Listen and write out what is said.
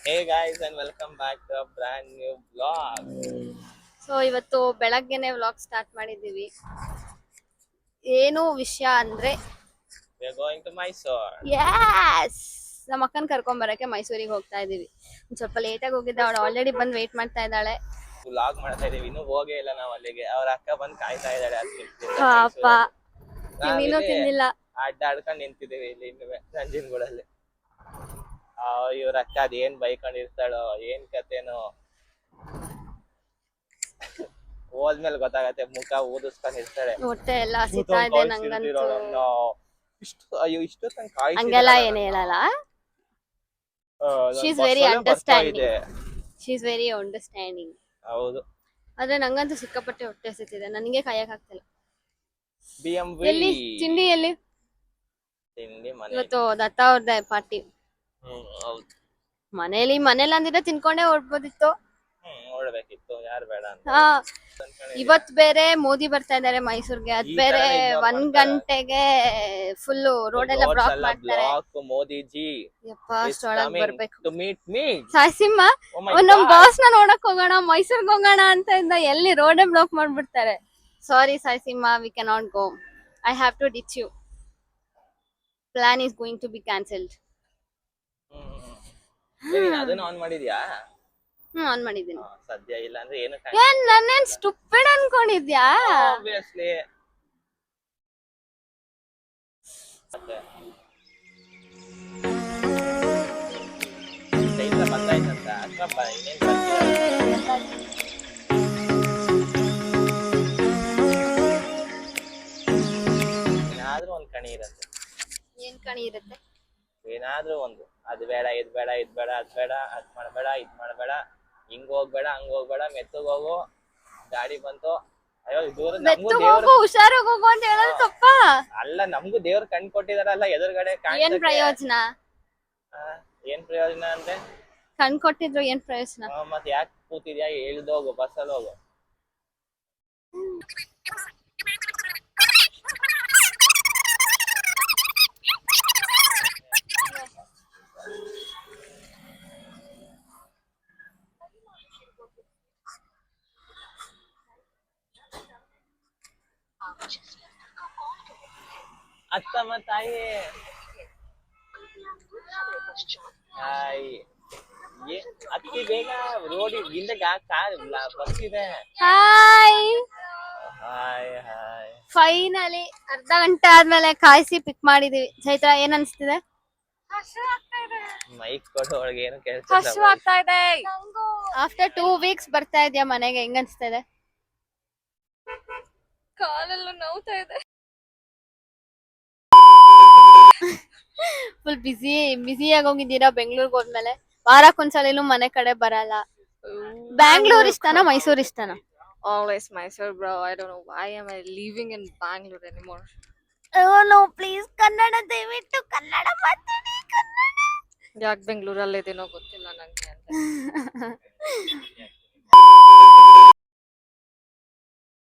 Hey guys and welcome back to a brand new vlog. So ಇವತ್ತು ಬೆಳಗ್ಗೆನೆ vlog start ಮಾಡಿದೀವಿ. ಏನು ವಿಷಯ ಅಂದ್ರೆ We are going to Mysore. Yes ನಮ್ಮ ಅಕ್ಕನ ಕರ್ಕೊಂಡ್ ಬರಕ್ಕೆ ಮೈಸೂರಿಗೆ ಹೋಗ್ತಾ ಇದೀವಿ. ಒಂದ್ ಸ್ವಲ್ಪ ಲೇಟ್ ಆಗಿ ಹೋಗಿದ್ದೆ, ಅವಳು ಆಲ್ರೆಡಿ ಬಂದ್ ವೇಟ್ ಮಾಡ್ತಾ ಇದ್ದಾಳೆ. Vlog ಮಾಡ್ತಾ ಇದೀವಿ, ಇನ್ನೂ ಹೋಗೇ ಇಲ್ಲ ನಾವು ಅಲ್ಲಿಗೆ. ಅವ್ರ ಅಕ್ಕ ಬಂದ್ ಕಾಯ್ತಾ ಇದ್ದಾಳೆ ಪಾಪ ನೀನು ತಿಂದಿಲ್ಲ. ಅಡ್ಡಾಡ್ಕೊಂಡ್ ನಿಂತಿದ್ದೀವಿ ಇಲ್ಲಿ ಇನ್ನುವೆ ನಂಜನಗೂಡಲ್ಲಿ. ಇವ್ರ ಅಕ್ಕ ಅದೇನ್ ಬೈಕೊಂಡಿರ್ತಾಳೋ ಏನ್ ಕತೆನೋ. ಹೋದ್ಮೇಲೆ ಗೊತ್ತಾಗತ್ತೆ, ಮುಖ ಊದಿಸ್ಕೊಂಡಿರ್ತಾಳೆ. ಹೊಟ್ಟೆ ಎಲ್ಲ ಹಸಿತಾ ಇದೆ ನಂಗಂತೂ. ಇಷ್ಟು ತನಕ ಹಂಗೆಲ್ಲ ಏನ್ ಹೇಳಲ್ಲ. She is very understanding. ಹೌದು. ಆದ್ರೆ ನಂಗಂತೂ ಸಿಕ್ಕಾಪಟ್ಟೆ ಹೊಟ್ಟೆ ಹಸಿತಿದೆ, ನನಗೆ ಕಾಯಕ್ ಆಗ್ತಿಲ್ಲ. ಎಲ್ಲಿ ತಿಂಡಿ ಎಲ್ಲಿ? ಇವತ್ತು ದತ್ತ ಅವ್ರದ್ದೆ ಪಾರ್ಟಿ. ಹೌದು. ಮನೇಲಿ ಅಂದಿದ್ರೆ ತಿನ್ಕೊಂಡೇ ಹೊರಡ್ಬೋದಿತ್ತು. ನೋಡ್ಬೇಕಿತ್ತು, ಯಾರು ಬೇಡ ಅಂತ. ಇವತ್ ಬೇರೆ ಮೋದಿ ಬರ್ತಾ ಇದಾರೆ ಮೈಸೂರ್ಗೆ, ಅದ್ ಬೇರೆ 1 ಗಂಟೆಗೆ ಫುಲ್ ರೋಡ್ ಎಲ್ಲ ಬ್ಲಾಕ್ ಮಾಡ್ತಾರೆ. ಮೋದಿಜಿ ಯಪ್ಪ ಅಷ್ಟೊಳಗ್ ಬರ್ಬೇಕು. ಸಾಯಿಸಿಮ್ಮ ನಮ್ ಬಾಸ್ ನ ನೋಡಕ್ ಹೋಗೋಣ, ಮೈಸೂರ್ಗ್ ಹೋಗೋಣ ಅಂತ ಇದ್ದ, ಎಲ್ಲಿ ರೋಡೇ ಬ್ಲಾಕ್ ಮಾಡ್ಬಿಡ್ತಾರೆ. ಸಾರಿ ಸಾಯಿಸಿಮ್ಮ, we cannot go. I have to ditch you. Plan is going to be cancelled. ಅದನ್ನ ಆನ್ ಮಾಡಿದ್ಯಾ? ಆನ್ ಮಾಡಿದ್ದೀನಿ. ಸದ್ಯ ಇಲ್ಲ ಅಂದ್ರೆ ಏನು ನನ್ನೇನ್ ಸ್ಟುಪಿಡ್ ಅನ್ಕೊಂಡಿದ್ಯಾ? ಆಬ್ವಿಯಸ್ಲಿ. ಚೈತ್ರ ಬಂದಾಯ್ತಂತ ಅಕ್ಕ ಇನ್ನೇನ್ ಏನಾದ್ರೂ ಒಂದ್ ಕಣಿ ಇರತ್ತೆ. ಏನ್ ಕಣಿ ಇರುತ್ತೆ? ಏನಾದ್ರೂ ಒಂದು, ಅದ್ ಬೇಡ ಇದ್ ಬೇಡ ಇದ್ ಬೇಡ ಅದ್ ಬೇಡ, ಅದ್ ಮಾಡ್ಬೇಡ ಇದ್ ಮಾಡ್ಬೇಡ, ಹಿಂಗ್ ಹೋಗ್ಬೇಡ ಹಂಗ್ ಹೋಗ್ಬೇಡ, ಮೆತ್ತಗ್ ಹೋಗು, ಗಾಡಿ ಬಂತು, ಅಯ್ಯೋ ದೂರ ನಮಗೂ ದೇವ್ರು ಹುಷಾರಾಗಿ ಹೋಗು ಅಂತ ಹೇಳೋದು ತಪ್ಪ ಅಲ್ಲ. ನಮಗೂ ದೇವ್ರು ಕಣ್ ಕೊಟ್ಟಿದಾರಲ್ಲ ಎದುರುಗಡೆ. ಏನ್ ಪ್ರಯೋಜನ? ಏನ್ ಪ್ರಯೋಜನ ಅಂದ್ರೆ ಕಣ್ ಕೊಟ್ಟಿದ್ರು ಏನ್ ಪ್ರಯೋಜನ? ಮತ್ ಯಾಕೆ ಕೂತಿದ್ಯಾ, ಇಳ್ದೋಗು, ಬಸ್ಸಲ್ಲಿ ಹೋಗು. ಅತ್ತಮ್ಮ ತಾಯಿ ಅತ್ತಿ ಬೇಗ ರೋಡ್ ಹಿಂದೆ ಬಸ್ ಇದೆ. Hi hi hi. ಫೈನಲಿ ಅರ್ಧ ಗಂಟೆ ಆದ್ಮೇಲೆ ಕಾಯಿಸಿ ಪಿಕ್ ಮಾಡಿದೀವಿ. ಚೈತ್ರ ಏನ್ ಅನ್ಸ್ತಿದೆ? ಮೈಕ್ ಕೊಡು, ಒಳಗೆ ಏನು ಕೆಲಸ ಆಗ್ತಾ ಇದೆ. ಆಫ್ಟರ್ 2 ವೀಕ್ಸ್ ಬರ್ತಾ ಇದೆಯಾ ಮನೆಗೆ, ಹೆಂಗ್ ಅನ್ಸ್ತಾ ಇದೆ? ಕಾಲೆಲ್ಲ ನೋವ್ತಾ ಇದೆ. ಫುಲ್ ಬಿಸಿಯಾಗಿ ಹೋಗಿದ್ದೀರಾ ಬೆಂಗಳೂರಿಗೆ ಹೋದ್ಮೇಲೆ? ವಾರಕ್ಕೊಂದ್ಸಲಿನೂ ಮನೆ ಕಡೆ ಬರಲ್ಲ. ಬ್ಯಾಂಗ್ಳೂರ್ ಇಷ್ಟನಾ ಮೈಸೂರ್ ಇಷ್ಟನಾ? Always Mysore, bro. I don't know why am I living in Bangalore anymore. Oh no, please Kannada ದಯವಿಟ್ಟು ಕನ್ನಡ ಮಾತಾಡಿ. ಯಾಕೆ ಬೆಂಗಳೂರಲ್ಲಿ ಇದೀನೋ ಗೊತ್ತಿಲ್ಲ ನಂಗೆ ಅಂತ.